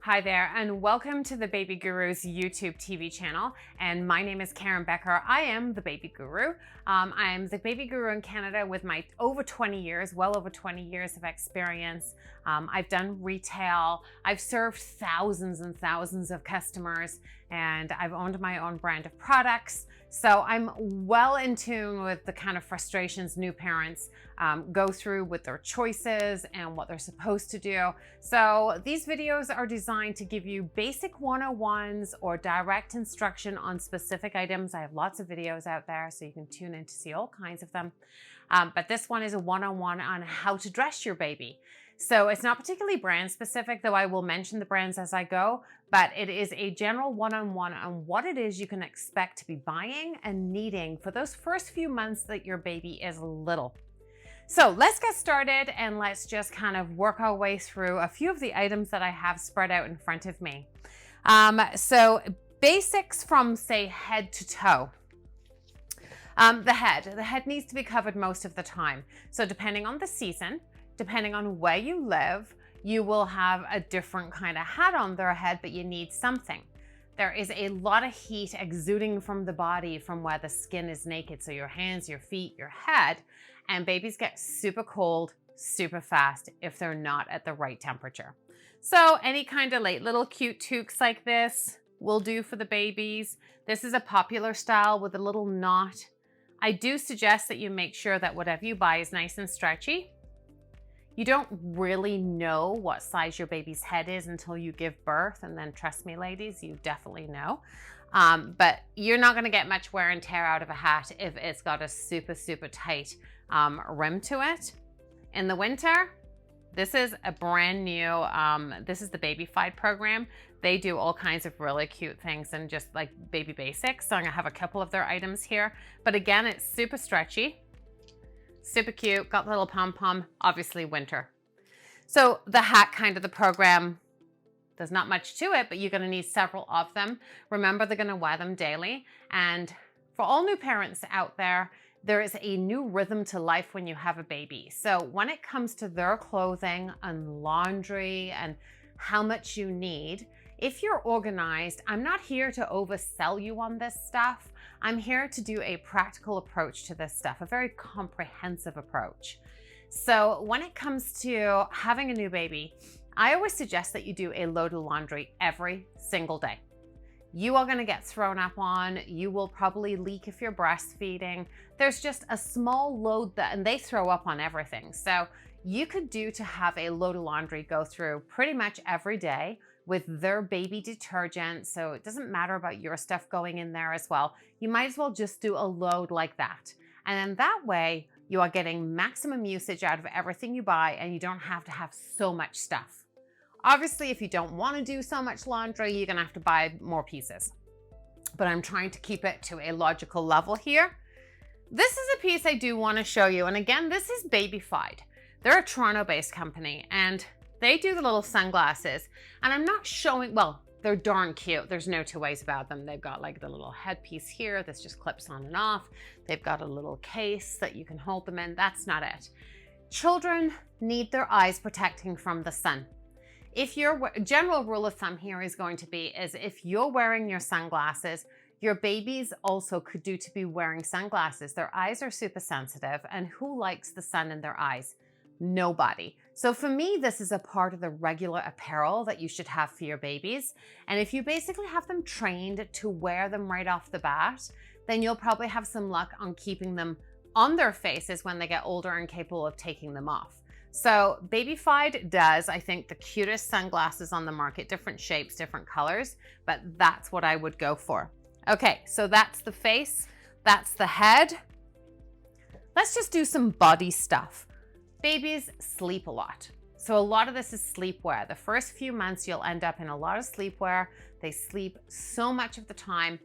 Hi there, and welcome to the Baby Guru's YouTube TV channel. And my name is Karen Becker. I am the Baby Guru. I'm the Baby Guru in Canada with my well over 20 years of experience. I've done retail. I've served thousands and thousands of customers, and I've owned my own brand of products. So I'm well in tune with the kind of frustrations new parents go through with their choices and what they're supposed to do. So these videos are designed to give you basic 101s or direct instruction on specific items. I have lots of videos out there, so you can tune in to see all kinds of them. But this one is a one-on-one on how to dress your baby. So it's not particularly brand specific, though I will mention the brands as I go, but it is a general one-on-one on what it is you can expect to be buying and needing for those first few months that your baby is little. So let's get started and let's just kind of work our way through a few of the items that I have spread out in front of me. So basics from, say, head to toe. The head needs to be covered most of the time. So depending on the season, depending on where you live, you will have a different kind of hat on their head, but you need something. There is a lot of heat exuding from the body from where the skin is naked. So your hands, your feet, your head, and babies get super cold, super fast if they're not at the right temperature. So any kind of little cute toques like this will do for the babies. This is a popular style with a little knot. I do suggest that you make sure that whatever you buy is nice and stretchy. You don't really know what size your baby's head is until you give birth, and then trust me, ladies, you definitely know. But you're not going to get much wear and tear out of a hat if it's got a super, super tight rim to it. In the winter, this is a brand new, this is the Babyfied program. They do all kinds of really cute things and just like baby basics. So I'm going to have a couple of their items here. But again, it's super stretchy. Super cute, got the little pom-pom, obviously winter. So the hat kind of the program, there's not much to it, but you're gonna need several of them. Remember, they're gonna wear them daily. And for all new parents out there, there is a new rhythm to life when you have a baby. So when it comes to their clothing and laundry and how much you need, if you're organized, I'm not here to oversell you on this stuff. I'm here to do a practical approach to this stuff, a very comprehensive approach. So when it comes to having a new baby, I always suggest that you do a load of laundry every single day. You are gonna get thrown up on, you will probably leak if you're breastfeeding. There's just a small load and they throw up on everything. So you could do to have a load of laundry go through pretty much every day with their baby detergent. So it doesn't matter about your stuff going in there as well. You might as well just do a load like that. And then that way you are getting maximum usage out of everything you buy and you don't have to have so much stuff. Obviously, if you don't want to do so much laundry, you're gonna have to buy more pieces. But I'm trying to keep it to a logical level here. This is a piece I do want to show you. And again, this is Babyfied. They're a Toronto-based company and they do the little sunglasses, and I'm not showing, well, they're darn cute. There's no two ways about them. They've got like the little headpiece here. This just clips on and off. They've got a little case that you can hold them in. That's not it. Children need their eyes protecting from the sun. If your general rule of thumb here is going to be is if you're wearing your sunglasses, your babies also could do to be wearing sunglasses. Their eyes are super sensitive, and who likes the sun in their eyes? Nobody. So for me, this is a part of the regular apparel that you should have for your babies. And if you basically have them trained to wear them right off the bat, then you'll probably have some luck on keeping them on their faces when they get older and capable of taking them off. So Babyfied does, I think, the cutest sunglasses on the market, different shapes, different colors, but that's what I would go for. Okay, so that's the face, that's the head. Let's just do some body stuff. Babies sleep a lot. So a lot of this is sleepwear. The first few months, you'll end up in a lot of sleepwear. They sleep so much of the time.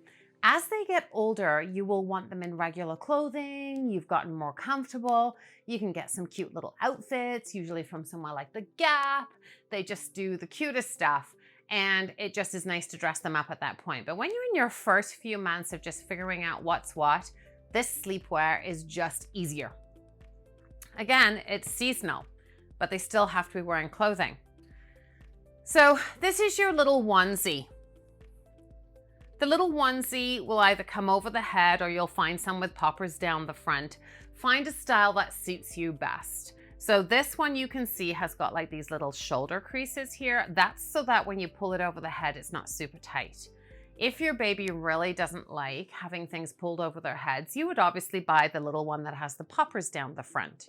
As they get older, you will want them in regular clothing. You've gotten more comfortable. You can get some cute little outfits, usually from somewhere like The Gap. They just do the cutest stuff. And it just is nice to dress them up at that point. But when you're in your first few months of just figuring out what's what, this sleepwear is just easier. Again, it's seasonal, but they still have to be wearing clothing. So this is your little onesie. The little onesie will either come over the head or you'll find some with poppers down the front. Find a style that suits you best. So this one you can see has got like these little shoulder creases here. That's so that when you pull it over the head, it's not super tight. If your baby really doesn't like having things pulled over their heads, you would obviously buy the little one that has the poppers down the front.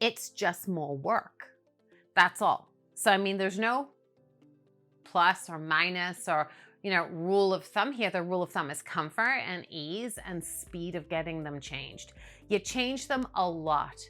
It's just more work. That's all. So, I mean, there's no plus or minus or rule of thumb here. The rule of thumb is comfort and ease and speed of getting them changed. You change them a lot.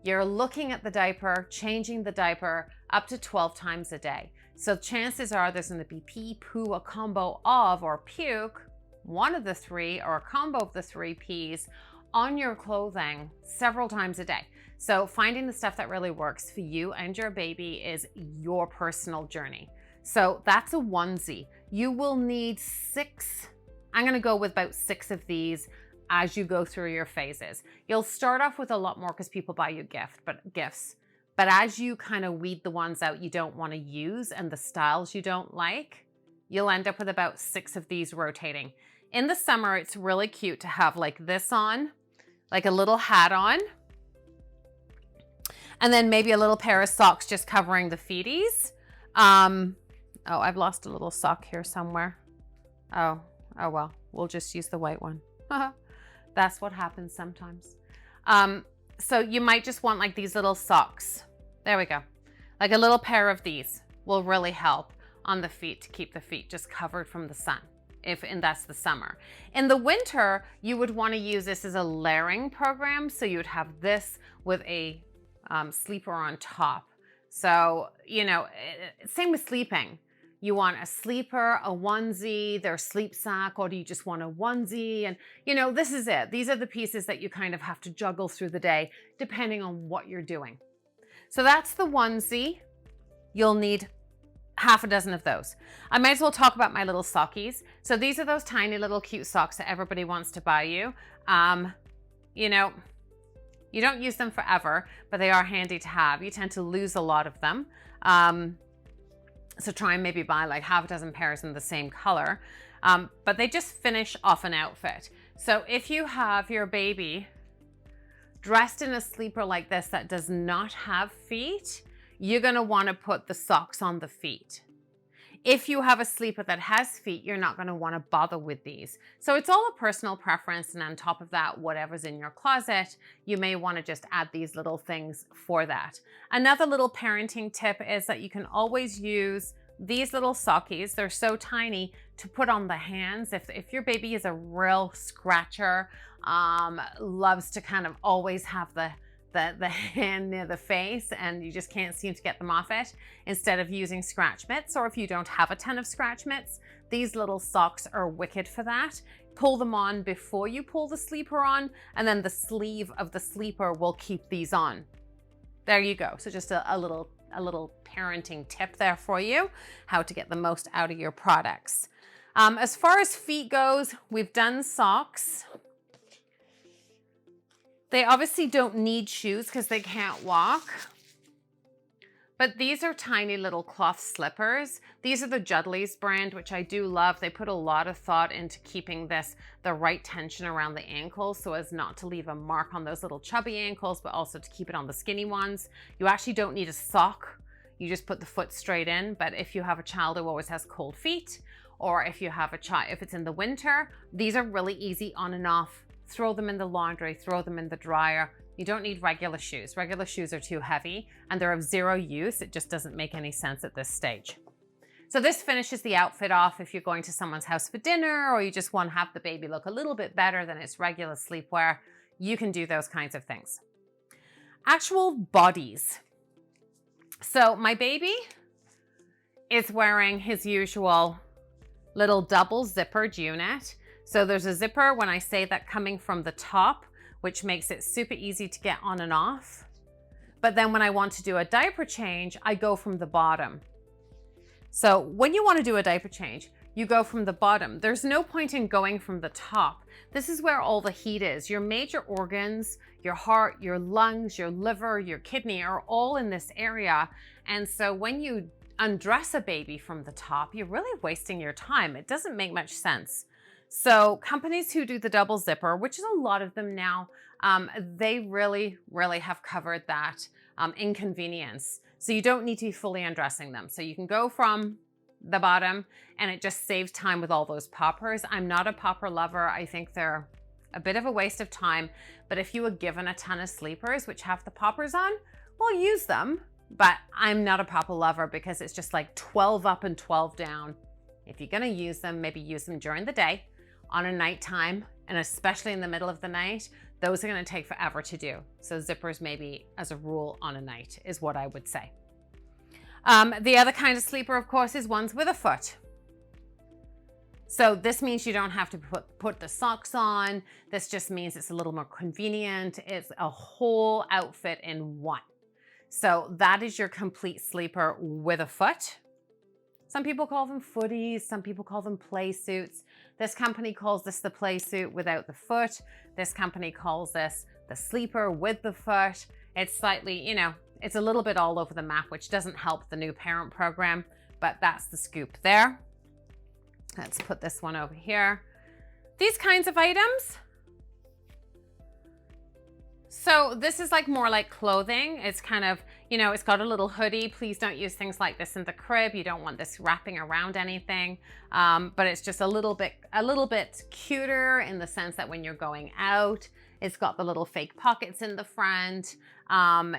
You're looking at the diaper, changing the diaper up to 12 times a day. So chances are there's going to be pee, poo, a combo of, or puke, one of the three, or a combo of the three P's on your clothing several times a day. So finding the stuff that really works for you and your baby is your personal journey. So that's a onesie. You will need 6, I'm gonna go with about 6 of these as you go through your phases. You'll start off with a lot more because people buy you gifts. But as you kind of weed the ones out you don't wanna use and the styles you don't like, you'll end up with about 6 of these rotating. In the summer, it's really cute to have like this on, like a little hat on, and then maybe a little pair of socks just covering the feeties. Oh, I've lost a little sock here somewhere. Oh well, we'll just use the white one. That's what happens sometimes. So you might just want like these little socks. There we go. Like a little pair of these will really help on the feet to keep the feet just covered from the sun. And that's the summer. In the winter, you would want to use this as a layering program. So you would have this with a sleeper on top. So, same with sleeping. You want a sleeper, a onesie, their sleep sack, or do you just want a onesie? And this is it. These are the pieces that you kind of have to juggle through the day, depending on what you're doing. So that's the onesie. You'll need half a dozen of those. I might as well talk about my little sockies. So these are those tiny little cute socks that everybody wants to buy you. You don't use them forever, but they are handy to have. You tend to lose a lot of them. So try and maybe buy like half a dozen pairs in the same color, but they just finish off an outfit. So if you have your baby dressed in a sleeper like this that does not have feet, you're gonna wanna put the socks on the feet. If you have a sleeper that has feet, you're not gonna wanna bother with these. So it's all a personal preference, and on top of that, whatever's in your closet, you may wanna just add these little things for that. Another little parenting tip is that you can always use these little sockies. They're so tiny to put on the hands. If your baby is a real scratcher, loves to kind of always have the hand near the face and you just can't seem to get them off it, instead of using scratch mitts, or if you don't have a ton of scratch mitts, these little socks are wicked for that. Pull them on before you pull the sleeper on, and then the sleeve of the sleeper will keep these on. There you go. So just a little parenting tip there for you, how to get the most out of your products. As far as feet goes, we've done socks. They obviously don't need shoes because they can't walk, but these are tiny little cloth slippers. These are the Judleys brand, which I do love. They put a lot of thought into keeping the right tension around the ankles so as not to leave a mark on those little chubby ankles, but also to keep it on the skinny ones. You actually don't need a sock. You just put the foot straight in, but if you have a child who always has cold feet, or if you have a child, if it's in the winter, these are really easy on and off. Throw them in the laundry, throw them in the dryer. You don't need regular shoes. Regular shoes are too heavy and they're of zero use. It just doesn't make any sense at this stage. So this finishes the outfit off if you're going to someone's house for dinner, or you just want to have the baby look a little bit better than its regular sleepwear. You can do those kinds of things. Actual bodies. So my baby is wearing his usual little double zippered unit. So there's a zipper, when I say that, coming from the top, which makes it super easy to get on and off. But then when I want to do a diaper change, I go from the bottom. So when you want to do a diaper change, you go from the bottom. There's no point in going from the top. This is where all the heat is. Your major organs, your heart, your lungs, your liver, your kidney are all in this area. And so when you undress a baby from the top, you're really wasting your time. It doesn't make much sense. So companies who do the double zipper, which is a lot of them now, they really, really have covered that inconvenience. So you don't need to be fully undressing them. So you can go from the bottom and it just saves time with all those poppers. I'm not a popper lover. I think they're a bit of a waste of time. But if you were given a ton of sleepers, which have the poppers on, well, use them. But I'm not a popper lover because it's just like 12 up and 12 down. If you're gonna use them, maybe use them during the day, on a nighttime, and especially in the middle of the night. Those are gonna take forever to do. So zippers maybe as a rule on a night is what I would say. The other kind of sleeper, of course, is ones with a foot. So this means you don't have to put the socks on. This just means it's a little more convenient. It's a whole outfit in one. So that is your complete sleeper with a foot. Some people call them footies. Some people call them play suits. This company calls this the play suit without the foot. This company calls this the sleeper with the foot. It's slightly, you know, it's a little bit all over the map, which doesn't help the new parent program, but that's the scoop there. Let's put this one over here. These kinds of items. So this is like more like clothing. It's kind of, you know, it's got a little hoodie. Please don't use things like this in the crib. You don't want this wrapping around anything. But it's just a little bit cuter in the sense that when you're going out, it's got the little fake pockets in the front.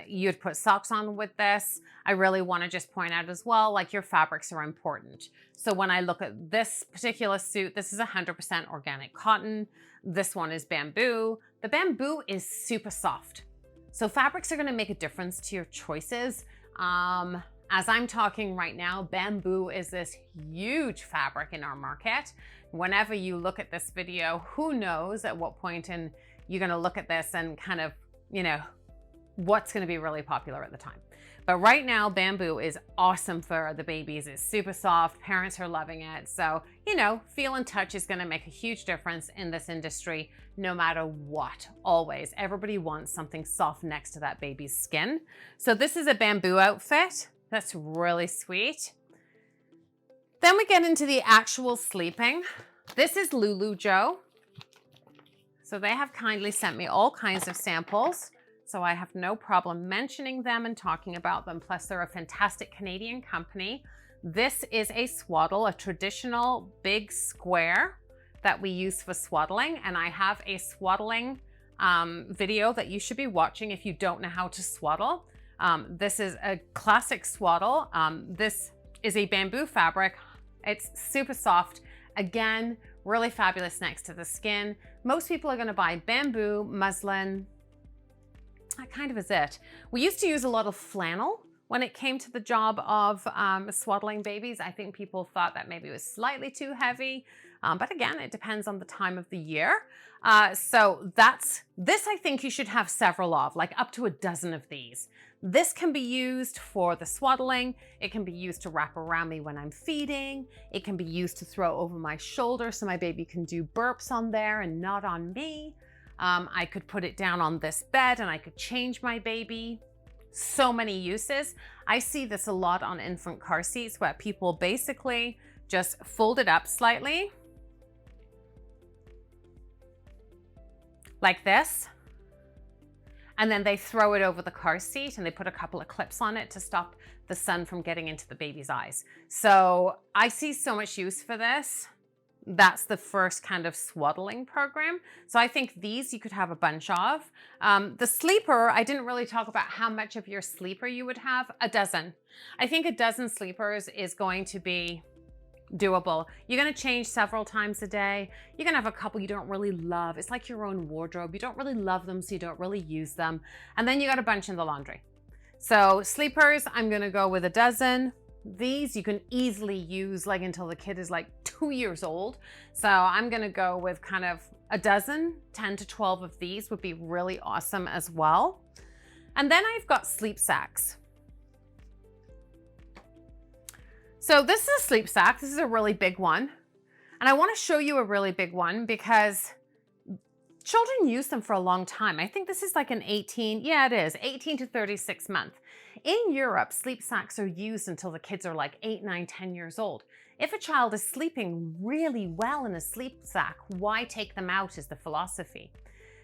You'd put socks on with this. I really want to just point out as well, like your fabrics are important. So when I look at this particular suit, this is 100% organic cotton. This one is bamboo. The bamboo is super soft. So fabrics are going to make a difference to your choices. As I'm talking right now, bamboo is this huge fabric in our market. Whenever you look at this video, who knows at what point in you're going to look at this and kind of, you know, what's going to be really popular at the time. But right now, bamboo is awesome for the babies. It's super soft. Parents are loving it. So, you know, feel and touch is going to make a huge difference in this industry, no matter what, always. Everybody wants something soft next to that baby's skin. So this is a bamboo outfit. That's really sweet. Then we get into the actual sleeping. This is Lulu Joe. So they have kindly sent me all kinds of samples. So I have no problem mentioning them and talking about them. Plus they're a fantastic Canadian company. This is a swaddle, a traditional big square that we use for swaddling. And I have a swaddling video that you should be watching if you don't know how to swaddle. This is a classic swaddle. This is a bamboo fabric. It's super soft. Again, really fabulous next to the skin. Most people are gonna buy bamboo, muslin. That kind of is it. We used to use a lot of flannel when it came to the job of swaddling babies. I think people thought that maybe it was slightly too heavy. But again, it depends on the time of the year. So this I think you should have several of, like up to a dozen of these. This can be used for the swaddling. It can be used to wrap around me when I'm feeding. It can be used to throw over my shoulder so my baby can do burps on there and not on me. I could put it down on this bed and I could change my baby. So many uses. I see this a lot on infant car seats where people basically just fold it up slightly like this. And then they throw it over the car seat and they put a couple of clips on it to stop the sun from getting into the baby's eyes. So I see so much use for this. That's the first kind of swaddling program. So I think these you could have a bunch of. The sleeper, I didn't really talk about how much of your sleeper you would have. A dozen. I think a dozen sleepers is going to be doable. You're going to change several times a day. You're going to have a couple you don't really love. It's like your own wardrobe. You don't really love them, so you don't really use them. And then you got a bunch in the laundry. So sleepers, I'm going to go with a dozen. These you can easily use like until the kid is like 2 years old. So I'm going to go with kind of a dozen, 10 to 12 of these would be really awesome as well. And then I've got sleep sacks. So this is a sleep sack. This is a really big one. And I want to show you a really big one because children use them for a long time. I think this is like an 18 to 36 month. In Europe, sleep sacks are used until the kids are like 8, 9, 10 years old. If a child is sleeping really well in a sleep sack, why take them out is the philosophy.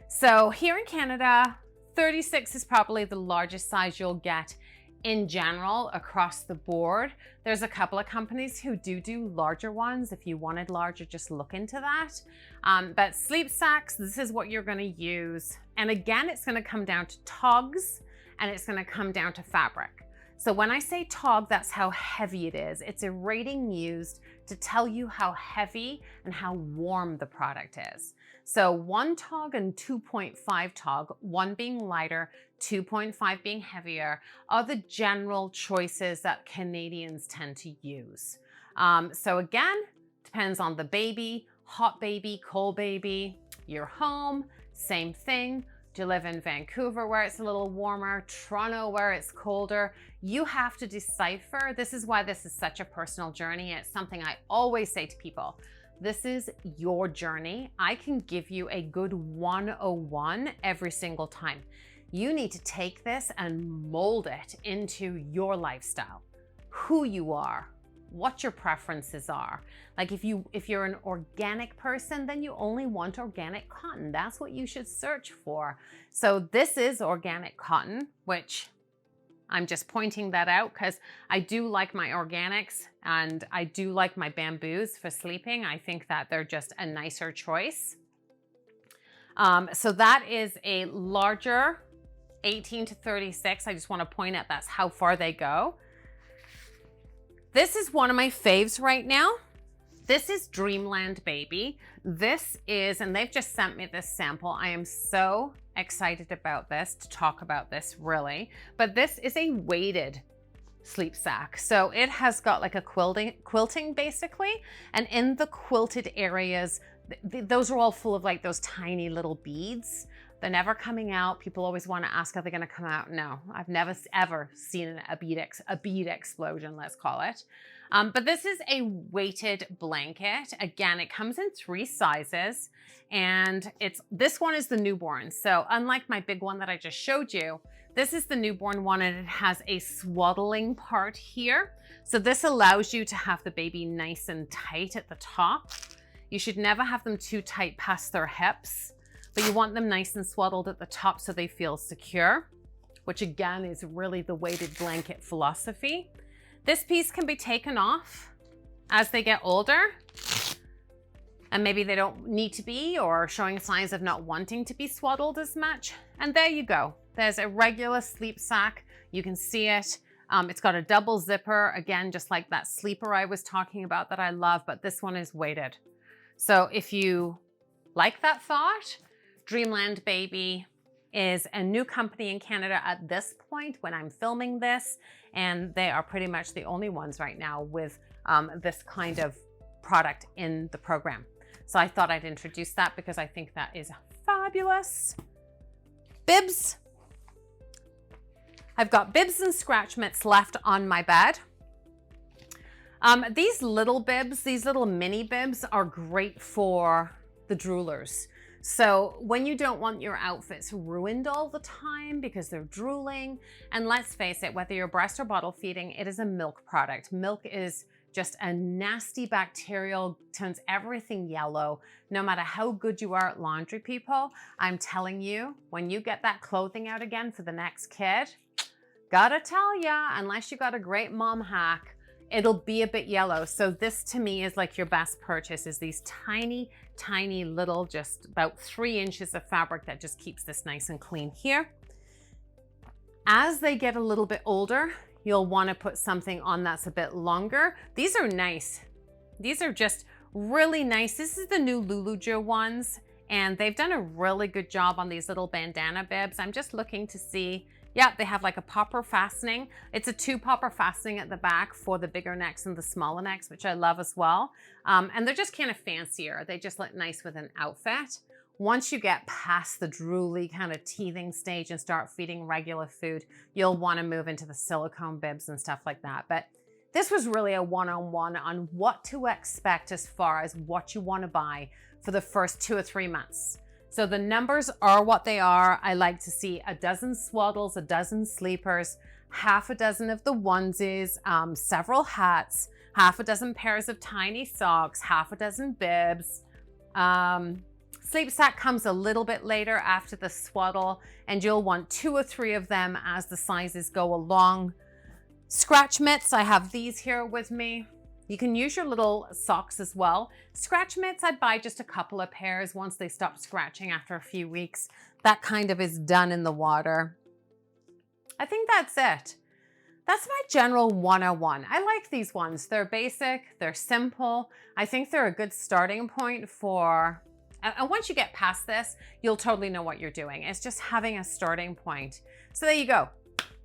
So here in Canada, 36 is probably the largest size you'll get in general across the board. There's a couple of companies who do larger ones. If you wanted larger, just look into that. But sleep sacks, this is what you're going to use. And again, it's going to come down to togs and it's going to come down to fabric. So when I say tog, that's how heavy it is. It's a rating used to tell you how heavy and how warm the product is. So 1 tog and 2.5 tog, 1 being lighter, 2.5 being heavier, are the general choices that Canadians tend to use. So again, depends on the baby, hot baby, cold baby, your home, same thing. Do you live in Vancouver where it's a little warmer, Toronto where it's colder? You have to decipher. This is why this is such a personal journey. It's something I always say to people. This is your journey. I can give you a good 101 every single time. You need to take this and mold it into your lifestyle, who you are, what your preferences are. Like if you're an organic person, then you only want organic cotton. That's what you should search for. So this is organic cotton, which I'm just pointing that out because I do like my organics and I do like my bamboos for sleeping. I think that they're just a nicer choice. So that is a larger 18 to 36. I just want to point out that's how far they go. This is one of my faves right now. This is Dreamland Baby. This is, and they've just sent me this sample. I am so excited about this, to talk about this really. But this is a weighted sleep sack. So it has got like a quilting basically. And in the quilted areas, those are all full of like those tiny little beads. They're never coming out. People always want to ask, are they going to come out? No, I've never ever seen a bead explosion, let's call it. But this is a weighted blanket. Again, it comes in 3 sizes and this one is the newborn. So unlike my big one that I just showed you, this is the newborn one and it has a swaddling part here. So this allows you to have the baby nice and tight at the top. You should never have them too tight past their hips, but you want them nice and swaddled at the top so they feel secure, which again is really the weighted blanket philosophy. This piece can be taken off as they get older and maybe they don't need to be or showing signs of not wanting to be swaddled as much. And there you go. There's a regular sleep sack. You can see it. It's got a double zipper, again, just like that sleeper I was talking about that I love, but this one is weighted. So if you like that thought, Dreamland Baby is a new company in Canada at this point when I'm filming this, and they are pretty much the only ones right now with this kind of product in the program. So I thought I'd introduce that because I think that is fabulous. Bibs. I've got bibs and scratch mitts left on my bed. These little bibs, these little mini bibs are great for the droolers. So when you don't want your outfits ruined all the time because they're drooling, and let's face it, whether you're breast or bottle feeding, it is a milk product. Milk is just a nasty bacterial, turns everything yellow. No matter how good you are at laundry, people, I'm telling you, when you get that clothing out again for the next kid, gotta tell ya, unless you got a great mom hack, it'll be a bit yellow. So this to me is like your best purchase, is these tiny, tiny little, just about 3 inches of fabric that just keeps this nice and clean here. As they get a little bit older, you'll want to put something on that's a bit longer. These are nice. These are just really nice. This is the new Lulujo ones, and they've done a really good job on these little bandana bibs. I'm just looking to see. Yeah, they have like a popper fastening. It's a 2 popper fastening at the back for the bigger necks and the smaller necks, which I love as well. And they're just kind of fancier. They just look nice with an outfit. Once you get past the drooly kind of teething stage and start feeding regular food, you'll want to move into the silicone bibs and stuff like that. But this was really a one-on-one on what to expect as far as what you want to buy for the first 2 or 3 months. So the numbers are what they are. I like to see a dozen swaddles, a dozen sleepers, half a dozen of the onesies, several hats, half a dozen pairs of tiny socks, half a dozen bibs. Sleep sack comes a little bit later after the swaddle, and you'll want 2 or 3 of them as the sizes go along. Scratch mitts, I have these here with me. You can use your little socks as well. Scratch mitts, I'd buy just a couple of pairs once they stop scratching after a few weeks. That kind of is done in the water. I think that's it. That's my general 101. I like these ones. They're basic, they're simple. I think they're a good starting point for, and once you get past this, you'll totally know what you're doing. It's just having a starting point. So there you go.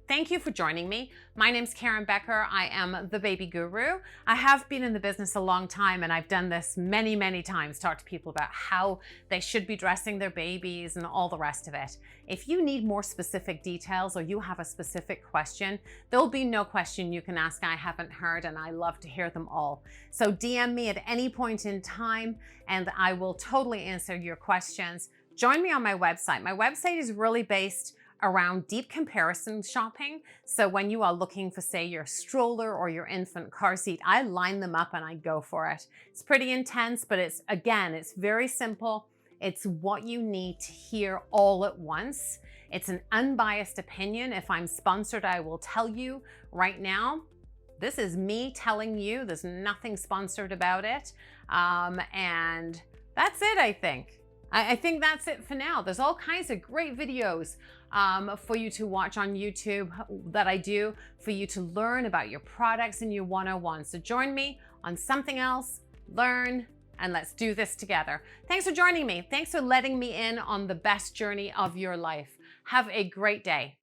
Thank you for joining me. My name's Karen Becker. I am the baby guru. I have been in the business a long time, and I've done this many, many times, talk to people about how they should be dressing their babies and all the rest of it. If you need more specific details or you have a specific question, there'll be no question you can ask I haven't heard, and I love to hear them all. So DM me at any point in time, and I will totally answer your questions. Join me on my website. My website is really based around deep comparison shopping. So when you are looking for, say, your stroller or your infant car seat, I line them up and I go for it. It's pretty intense, but it's very simple. It's what you need to hear all at once. It's an unbiased opinion. If I'm sponsored, I will tell you right now, this is me telling you. There's nothing sponsored about it. And that's it, I think. I think that's it for now. There's all kinds of great videos for you to watch on YouTube that I do for you to learn about your products and your 101. So join me on something else, learn, and let's do this together. Thanks for joining me. Thanks for letting me in on the best journey of your life. Have a great day.